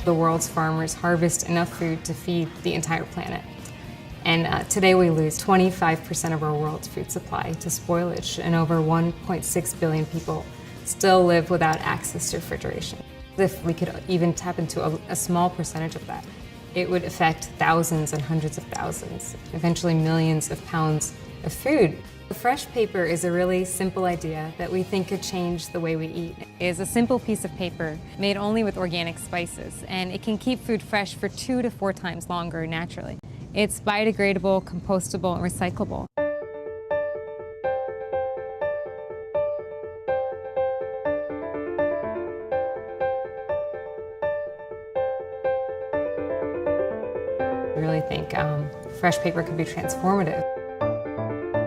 The world's farmers harvest enough food to feed the entire planet. And today we lose 25% of our world's food supply to spoilage, and over 1.6 billion people still live without access to refrigeration. If we could even tap into a small percentage of that, it would affect thousands and hundreds of thousands, eventually millions of pounds of food. The FreshPaper is a really simple idea that we think could change the way we eat. It is a simple piece of paper made only with organic spices, and it can keep food fresh for 2 to 4 times longer naturally. It's biodegradable, compostable, and recyclable. I really think FreshPaper could be transformative.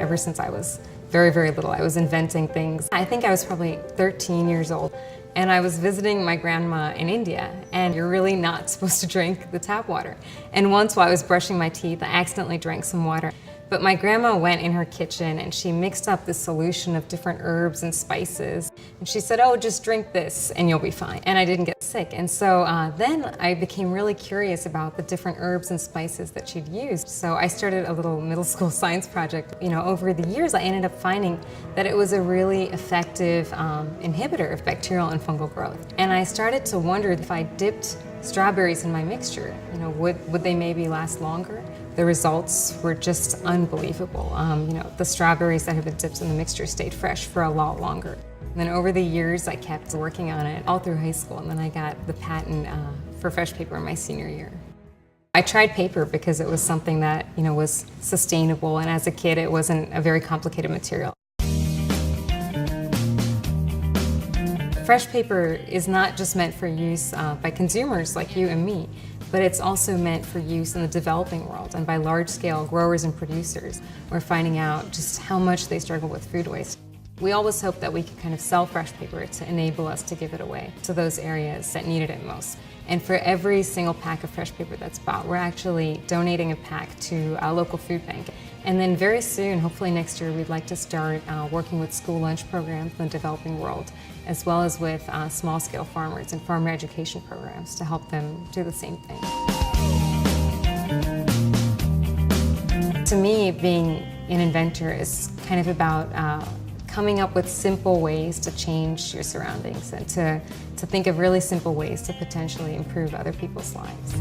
Ever since I was very, very little, I was inventing things. I think I was probably 13 years old, and I was visiting my grandma in India, and you're really not supposed to drink the tap water. And once while I was brushing my teeth, I accidentally drank some water. But my grandma went in her kitchen and she mixed up this solution of different herbs and spices. And she said, "Oh, just drink this and you'll be fine." And I didn't get sick. And so then I became really curious about the different herbs and spices that she'd used. So I started a little middle school science project. You know, over the years, I ended up finding that it was a really effective inhibitor of bacterial and fungal growth. And I started to wonder if I dipped strawberries in my mixture, you know, would they maybe last longer? The results were just unbelievable. You know, the strawberries that had been dipped in the mixture stayed fresh for a lot longer. And then over the years, I kept working on it all through high school, and then I got the patent for FreshPaper in my senior year. I tried paper because it was something that, you know, was sustainable, and as a kid, it wasn't a very complicated material. FreshPaper is not just meant for use by consumers like you and me, but it's also meant for use in the developing world and by large-scale growers and producers. We're finding out just how much they struggle with food waste. We always hope that we could kind of sell FreshPaper to enable us to give it away to those areas that needed it most. And for every single pack of FreshPaper that's bought, we're actually donating a pack to a local food bank. And then very soon, hopefully next year, we'd like to start working with school lunch programs in the developing world, as well as with small-scale farmers and farmer education programs to help them do the same thing. To me, being an inventor is kind of about coming up with simple ways to change your surroundings and to think of really simple ways to potentially improve other people's lives.